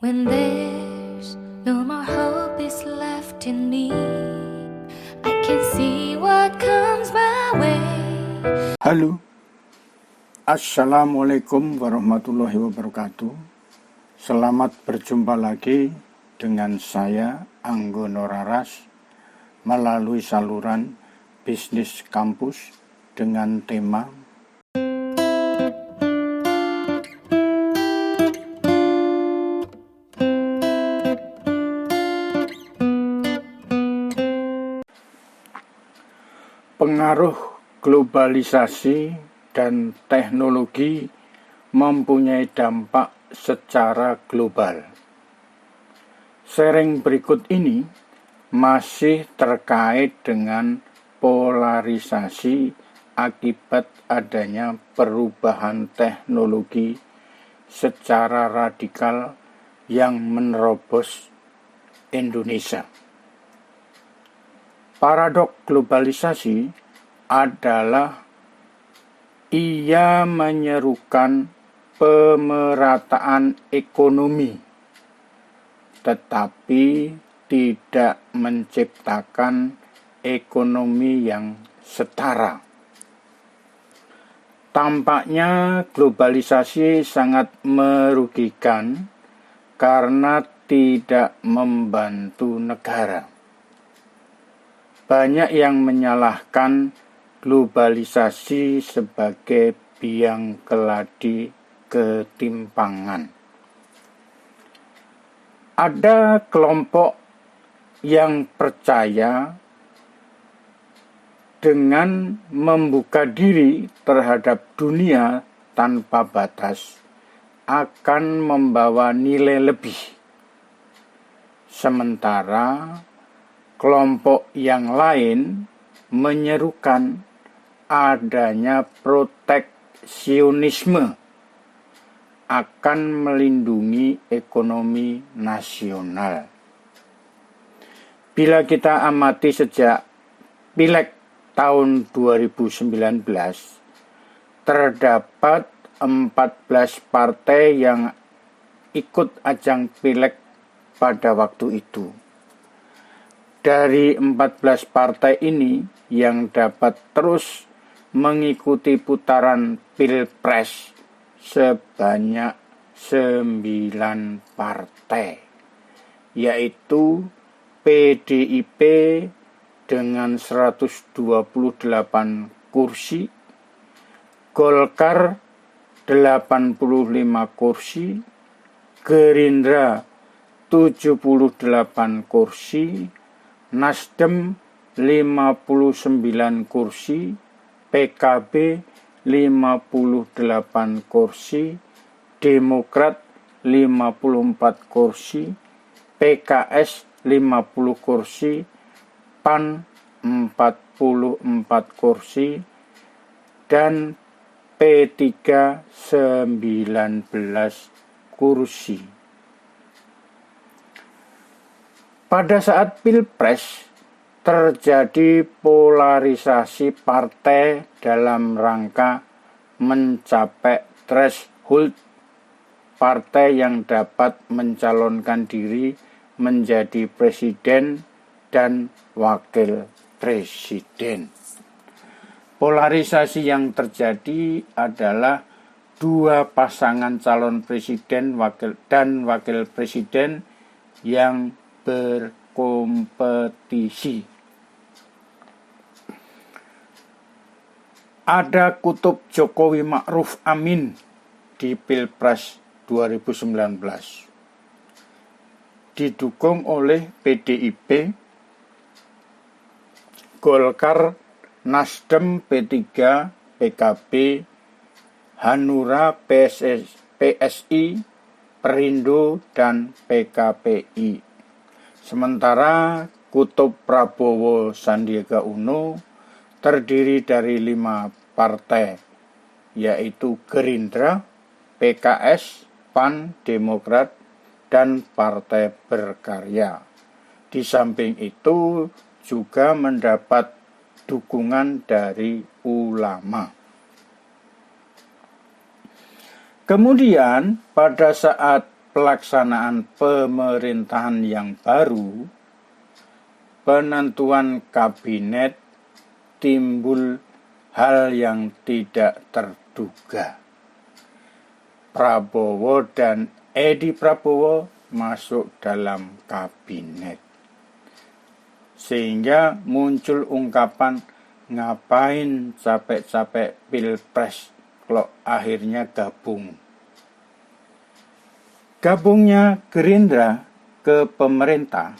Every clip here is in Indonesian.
When there's no more hope is left in me, I can see what comes my way. Halo, Assalamualaikum warahmatullahi wabarakatuh. Selamat berjumpa lagi dengan saya Anggono Raras melalui saluran Bisnis Kampus dengan tema pengaruh globalisasi dan teknologi mempunyai dampak secara global. Sharing berikut ini masih terkait dengan polarisasi akibat adanya perubahan teknologi secara radikal yang menerobos Indonesia. Paradok globalisasi adalah ia menyerukan pemerataan ekonomi, tetapi tidak menciptakan ekonomi yang setara. Tampaknya globalisasi sangat merugikan karena tidak membantu negara. Banyak yang menyalahkan globalisasi sebagai biang keladi ketimpangan. Ada kelompok yang percaya dengan membuka diri terhadap dunia tanpa batas akan membawa nilai lebih. Sementara kelompok yang lain menyerukan adanya proteksionisme akan melindungi ekonomi nasional. Bila kita amati sejak Pileg tahun 2019, terdapat 14 partai yang ikut ajang Pileg pada waktu itu. Dari 14 partai ini yang dapat terus mengikuti putaran Pilpres sebanyak 9 partai, yaitu PDIP dengan 128 kursi, Golkar 85 kursi, Gerindra 78 kursi, Nasdem 59 kursi, PKB 58 kursi, Demokrat 54 kursi, PKS 50 kursi, PAN 44 kursi, dan P3 19 kursi. Pada saat Pilpres, terjadi polarisasi partai dalam rangka mencapai threshold partai yang dapat mencalonkan diri menjadi presiden dan wakil presiden. Polarisasi yang terjadi adalah dua pasangan calon presiden dan wakil presiden yang berkompetisi. Ada kutub Jokowi Ma'ruf Amin di Pilpres 2019. Didukung oleh PDIP, Golkar, Nasdem, P3, PKB, Hanura, PSI, Perindo, dan PKPI. Sementara kutub Prabowo Sandiaga Uno terdiri dari 5 partai, yaitu Gerindra, PKS, PAN, Demokrat, dan Partai Berkarya. Di samping itu juga mendapat dukungan dari ulama. Kemudian pada saat pelaksanaan pemerintahan yang baru, penentuan kabinet timbul hal yang tidak terduga. Prabowo dan Edi Prabowo masuk dalam kabinet. Sehingga muncul ungkapan, ngapain capek-capek pilpres kalau akhirnya gabung. Gabungnya Gerindra ke pemerintah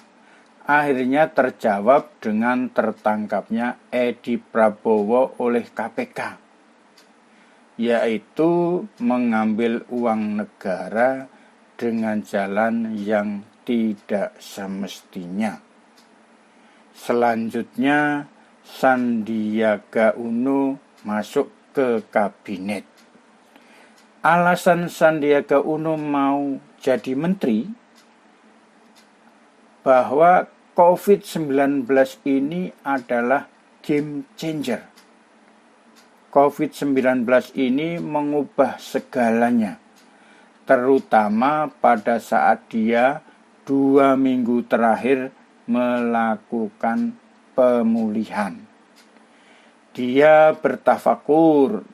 akhirnya terjawab dengan tertangkapnya Edi Prabowo oleh KPK, yaitu mengambil uang negara dengan jalan yang tidak semestinya. Selanjutnya Sandiaga Uno masuk ke kabinet. Alasan Sandiaga Uno mau jadi menteri bahwa COVID-19 ini adalah game changer. COVID-19 ini mengubah segalanya, terutama pada saat dia 2 minggu terakhir melakukan pemulihan. Dia bertafakur,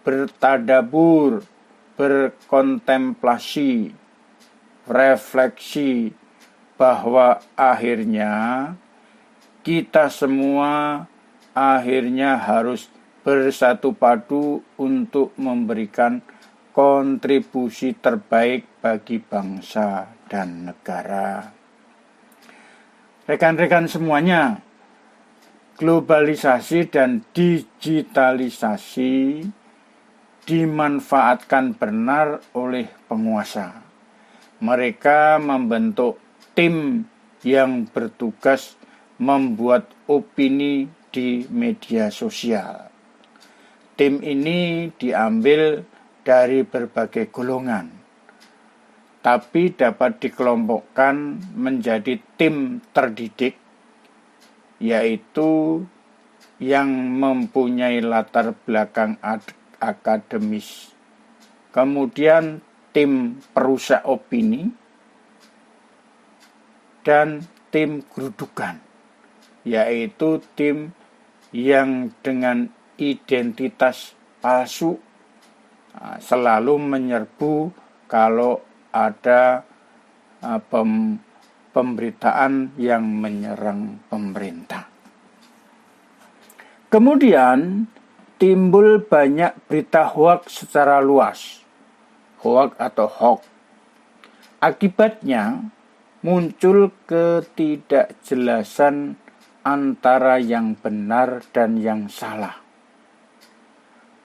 bertadabur, berkontemplasi, refleksi bahwa akhirnya kita semua akhirnya harus bersatu padu untuk memberikan kontribusi terbaik bagi bangsa dan negara. Rekan-rekan semuanya, globalisasi dan digitalisasi dimanfaatkan benar oleh penguasa. Mereka membentuk tim yang bertugas membuat opini di media sosial. Tim ini diambil dari berbagai golongan, tapi dapat dikelompokkan menjadi tim terdidik, yaitu yang mempunyai latar belakang akademis. Kemudian tim perusak opini dan tim gerudukan, yaitu tim yang dengan identitas palsu selalu menyerbu kalau ada pemberitaan yang menyerang pemerintah. Kemudian timbul banyak berita hoaks secara luas, hoaks atau hoax. Akibatnya muncul ketidakjelasan antara yang benar dan yang salah.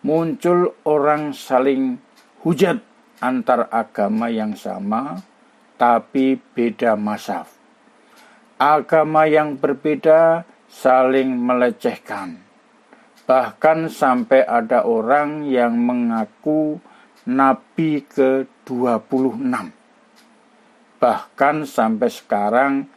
Muncul orang saling hujat antar agama yang sama, tapi beda mazhab. Agama yang berbeda saling melecehkan. Bahkan sampai ada orang yang mengaku Nabi ke-26. Bahkan sampai sekarang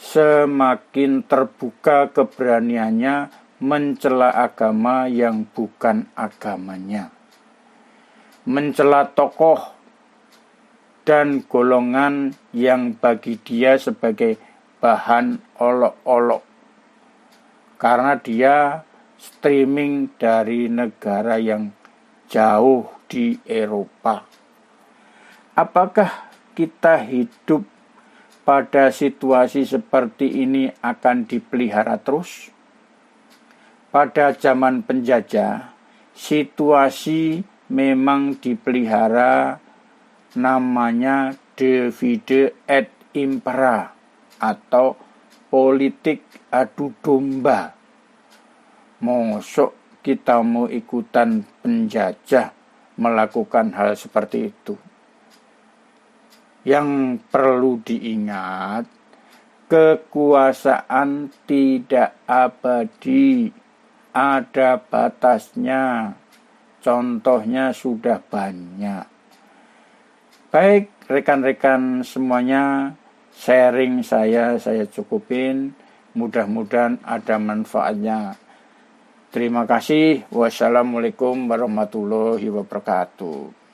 semakin terbuka keberaniannya mencela agama yang bukan agamanya, mencela tokoh dan golongan yang bagi dia sebagai bahan olok-olok karena dia streaming dari negara yang jauh di Eropa. Apakah kita hidup pada situasi seperti ini akan dipelihara terus? Pada zaman penjajah, situasi memang dipelihara, namanya divide et impera atau politik adu domba. Mosok kita mau ikutan penjajah melakukan hal seperti itu? Yang perlu diingat, kekuasaan tidak abadi. Ada batasnya, contohnya sudah banyak. Baik, rekan-rekan semuanya, sharing saya cukupin. Mudah-mudahan ada manfaatnya. Terima kasih. Wassalamualaikum warahmatullahi wabarakatuh.